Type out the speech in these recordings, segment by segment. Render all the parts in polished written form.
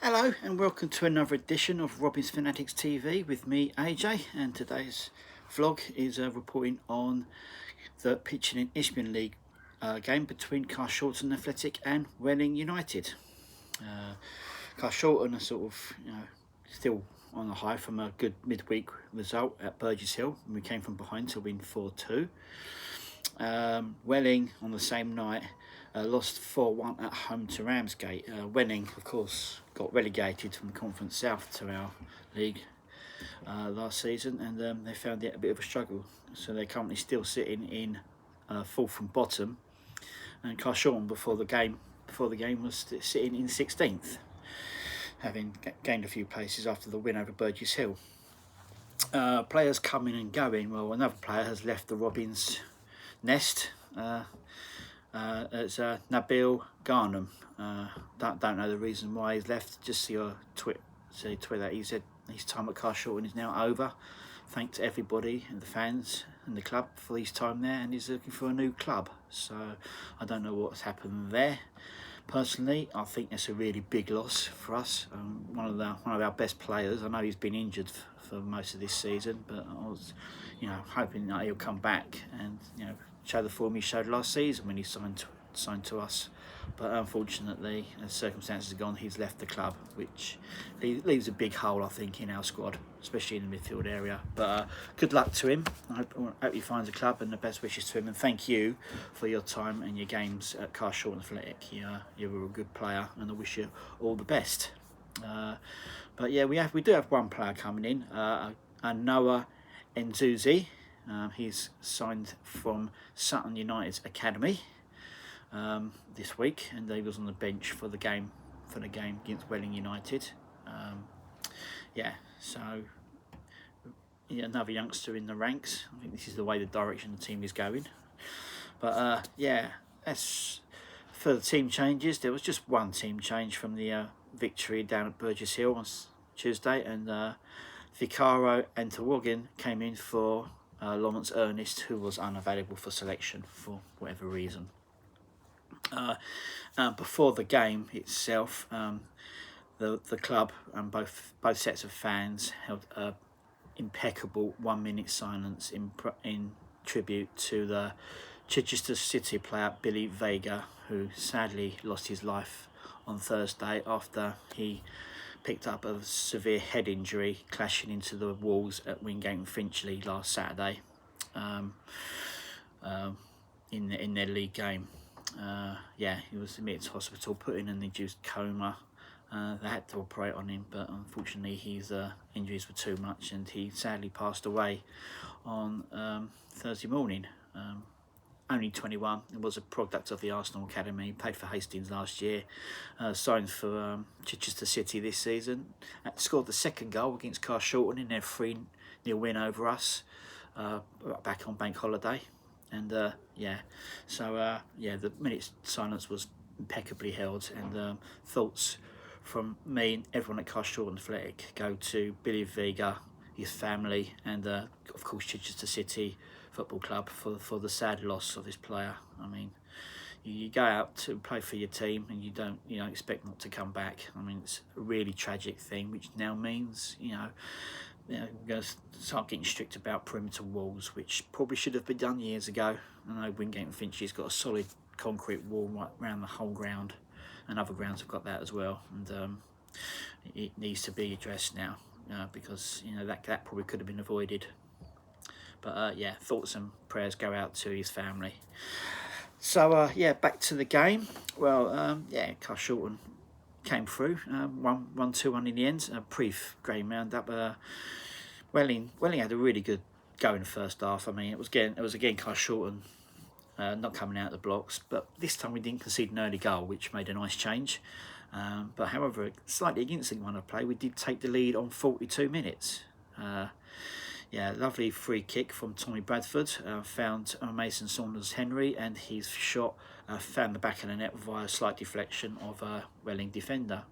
Hello and welcome to another edition of Robin's Fanatics TV with me, AJ, and today's vlog is reporting on the pitching in Isthmian League game between Carshalton Athletic and Welling United. Carshalton are sort of, still on the high from a good midweek result at Burgess Hill, and we came from behind to win 4-2. Welling on the same night lost 4-1 at home to Ramsgate. Welling, of course, got relegated from Conference South to our league last season, and they found it a bit of a struggle. So they're currently still sitting in fourth from bottom, and Carshalton before the game was sitting in 16th, having gained a few places after the win over Burgess Hill. Players coming and going. Well, another player has left the Robins nest. It's Nabil Garnham. Don't know the reason why he's left. Just see a tweet that he said his time at Carshalton is now over. Thanked everybody and the fans and the club for his time there, and he's looking for a new club. So I don't know what's happened there. Personally, I think it's a really big loss for us. One of our best players. I know he's been injured for most of this season, but I was, hoping that he'll come back and show the form he showed last season when he signed to us. But unfortunately, as circumstances have gone, he's left the club, which leaves a big hole, I think, in our squad, especially in the midfield area. But good luck to him. I hope he finds a club, and the best wishes to him. And thank you for your time and your games at Carshalton Athletic. You were a good player, and I wish you all the best. But yeah, we do have one player coming in, Noah Nzuzi. He's signed from Sutton United's academy this week, and he was on the bench for the game against Welling United. Another youngster in the ranks. I think this is the way the direction the team is going. But as for the team changes, there was just one team change from the victory down at Burgess Hill on Tuesday, and Vicaro and Tawoggin came in for Lawrence Ernest, who was unavailable for selection for whatever reason. Before the game itself, the club and both sets of fans held an impeccable 1 minute silence in tribute to the Chichester City player Billy Vega, who sadly lost his life on Thursday after he picked up a severe head injury clashing into the walls at Wingate and Finchley last Saturday in their league game. He was admitted to hospital, put in an induced coma. They had to operate on him, but unfortunately his injuries were too much, and he sadly passed away on Thursday morning. Only 21, it was a product of the Arsenal Academy, played for Hastings last year, signed for Chichester City this season, scored the second goal against Carshalton in their 3-0 win over us back on bank holiday. And the minute silence was impeccably held, and thoughts from me and everyone at Carshalton Athletic go to Billy Vega, his family, and of course Chichester City Football Club for the sad loss of this player. I mean, you go out to play for your team and you don't expect not to come back. I mean, it's a really tragic thing, which now means we're going to start getting strict about perimeter walls, which probably should have been done years ago. I know Wingate and Finchley's got a solid concrete wall right around the whole ground, and other grounds have got that as well, and it needs to be addressed now, because that probably could have been avoided. But thoughts and prayers go out to his family. So back to the game. Well, Carshalton came through, 1-2-1 in the end. A brief game round-up. Welling had a really good go in the first half. I mean, it was again Carshalton not coming out of the blocks, but this time we didn't concede an early goal, which made a nice change. But however, slightly against the run of play, we did take the lead on 42 minutes. Lovely free kick from Tommy Bradford, found Mason Saunders-Henry, and his shot found the back of the net via a slight deflection of a Welling defender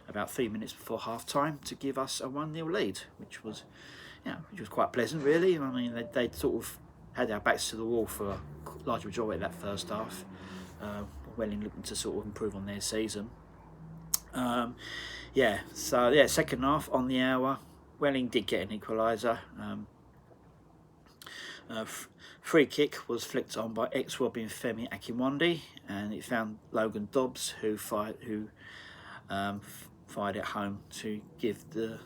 about 3 minutes before half time to give us a 1-0 lead, which was quite pleasant, really. I mean, they sort of had our backs to the wall for a large majority of that first half. Welling looking to sort of improve on their season. Yeah, so yeah, second half on the hour, Welling did get an equaliser. Free kick was flicked on by ex-Robin Femi Akinwande, and it found Logan Dobbs, who fired it home to give the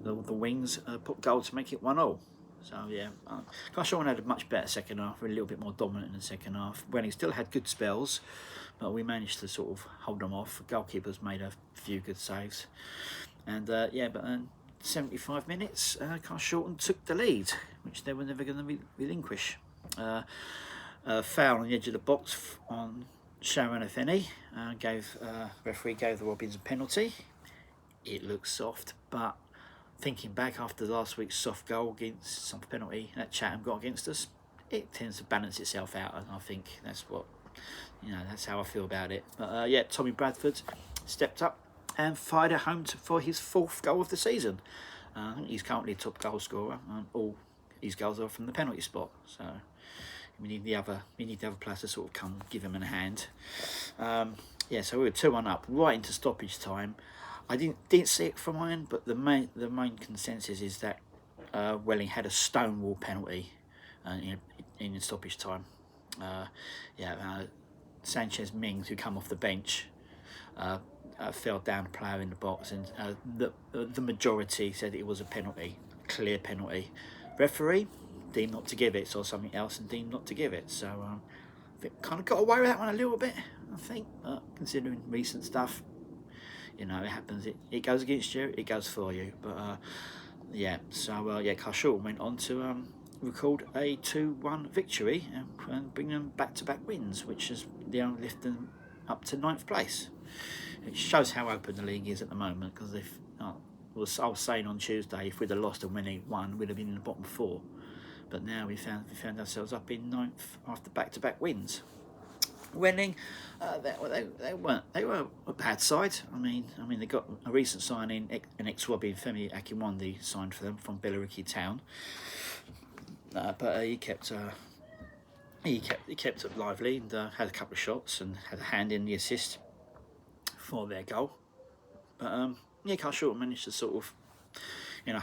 Wings a goal to make it 1-0. So yeah, Carshalton had a much better second half, a little bit more dominant in the second half. Welling still had good spells, but we managed to sort of hold them off. The goalkeepers made a few good saves, and yeah, but 75 minutes, Carshalton took the lead, which they were never going to relinquish. Foul on the edge of the box on Sharon Afeni, referee gave the Robins a penalty. It looked soft, but thinking back after last week's soft penalty that Chatham got against us, it tends to balance itself out, and I think that's what, that's how I feel about it. But yeah, Tommy Bradford stepped up and fired it home for his 4th goal of the season. I think he's currently top goal scorer, and all his goals are from the penalty spot. So we need the other players to sort of come give him a hand. Yeah, so we were 2-1 up right into stoppage time. I didn't see it from my end, but the main consensus is that Welling had a stonewall penalty in stoppage time. Sanchez Mings, who come off the bench, fell down a player in the box, and the majority said it was a penalty, clear penalty. Referee deemed not to give it, saw something else and deemed not to give it. So I think kind of got away with that one a little bit, I think, considering recent stuff. It happens. It goes against you, it goes for you. But yeah, so yeah, Carshalton went on to record a 2-1 victory and bring them back-to-back wins, which has lifted them up to 9th place. It shows how open the league is at the moment, because I was saying on Tuesday, if we'd have lost and Welling won, we'd have been in the bottom 4. But now we found ourselves up in 9th after back-to-back wins. Welling, they weren't a bad side. I mean they got a recent signing, an ex-Robin Femi Akinwande signed for them from Billericay Town, but he kept it lively and had a couple of shots and had a hand in the assist for their goal. But yeah, Carshalton managed to sort of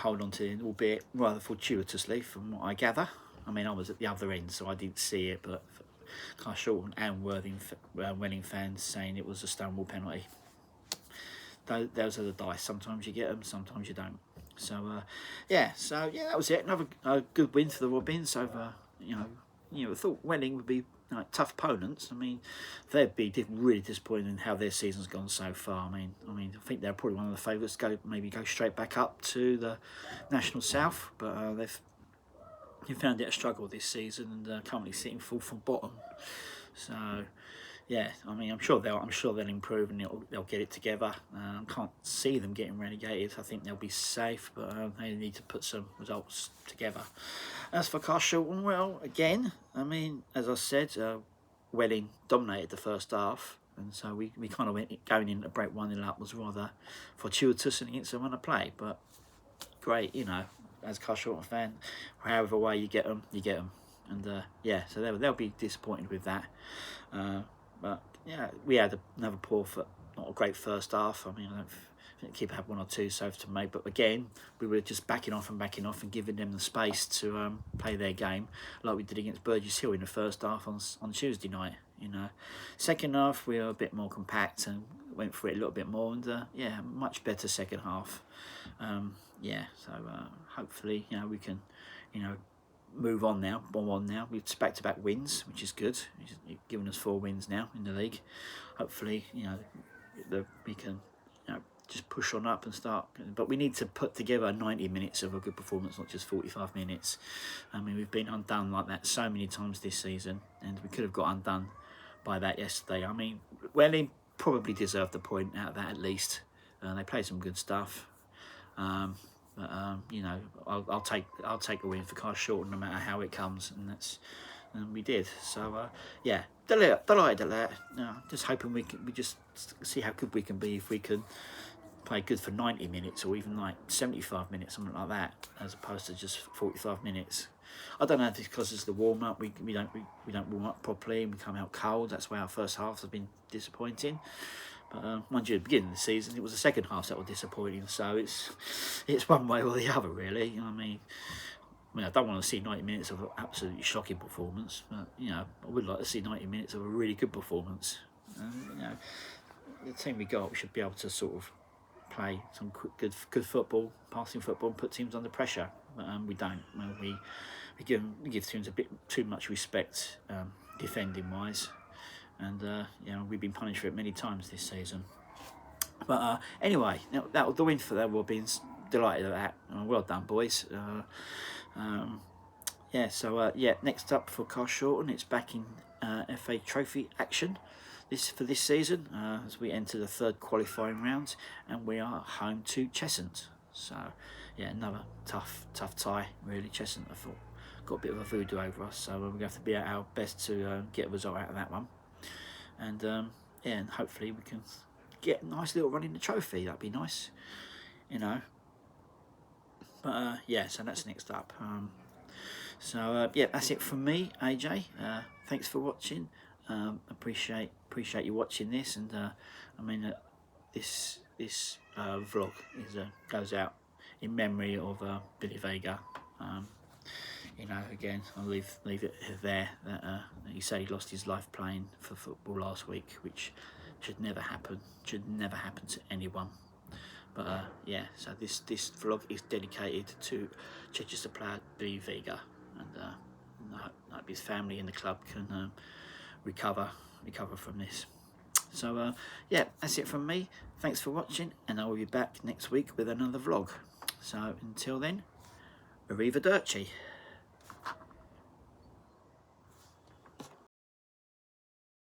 hold on to it, albeit rather fortuitously from what I gather. I mean, I was at the other end, so I didn't see it, but Carshalton and Welling fans saying it was a stonewall penalty. Those are the dice. Sometimes you get them, sometimes you don't. So yeah, that was it. Another good win for the Robins over. I thought Welling would be tough opponents. I mean, they'd be really disappointed in how their season's gone so far. I mean, I think they're probably one of the favourites to go straight back up to the National South, but they've found it a struggle this season and currently sitting 4th from bottom. So yeah, I mean, I'm sure they'll improve and they'll get it together. Can't see them getting relegated. I think they'll be safe, but they need to put some results together. As for Carshalton, well, again, I mean, as I said, Welling dominated the first half, and so we kind of went going in to break 1-0 up was rather fortuitous and against them on a play, but great, as a Carshalton fan, however way you get them, and yeah, so they'll be disappointed with that. But yeah, we had another not a great first half. I mean, I don't think the keeper had 1 or 2 saves to make, but again, we were just backing off and giving them the space to play their game, like we did against Burgess Hill in the first half on Tuesday night. Second half we were a bit more compact and went for it a little bit more, and yeah, much better second half. Yeah, so hopefully we can move on now. We've back-to-back wins, which is good. He's given us 4 wins now in the league. Hopefully, we can just push on up and start. But we need to put together 90 minutes of a good performance, not just 45 minutes. I mean, we've been undone like that so many times this season, and we could have got undone by that yesterday. I mean, Welling probably deserved the point out of that at least. They played some good stuff. But I'll take a win for Carshalton no matter how it comes, and we did. So yeah, delighted at that. Just hoping we just see how good we can be if we can play good for 90 minutes or even like 75 minutes, something like that, as opposed to just 45 minutes. I don't know if it's because it's the warm up. We don't warm up properly and we come out cold. That's why our first halves have been disappointing. But mind you, at the beginning of the season, it was the second half that was disappointing. So it's one way or the other, really. You know what I mean? I don't want to see 90 minutes of an absolutely shocking performance, but you know, I would like to see 90 minutes of a really good performance. You know, the team we got, we should be able to sort of play some good football, passing football, and put teams under pressure. But we don't. Well, we give teams a bit too much respect, defending wise, and you know, we've been punished for it many times this season. But anyway, that was the win for them. We've been delighted at that. Well done, boys. Yeah, so yeah, next up for Carshalton, it's back in FA Trophy action for this season as we enter the third qualifying round, and we are home to Cheshunt. So yeah, another tough tie really. Cheshunt, I thought, got a bit of a voodoo over us, so we're going to have to be at our best to get a result out of that one. And yeah, and hopefully we can get a nice little run in the trophy. That'd be nice, you know. But yeah, so that's next up. So yeah, that's it from me, AJ. Thanks for watching. Appreciate you watching this, and I mean this vlog goes out in memory of Billy Vega. You know, again, I'll leave it there. That he said he lost his life playing for football last week, which should never happen. Should never happen to anyone. But yeah, so this vlog is dedicated to Chichester player Billy Vega, and I hope his family and the club can recover from this. So yeah, that's it from me. Thanks for watching, and I will be back next week with another vlog. So until then, arrivederci.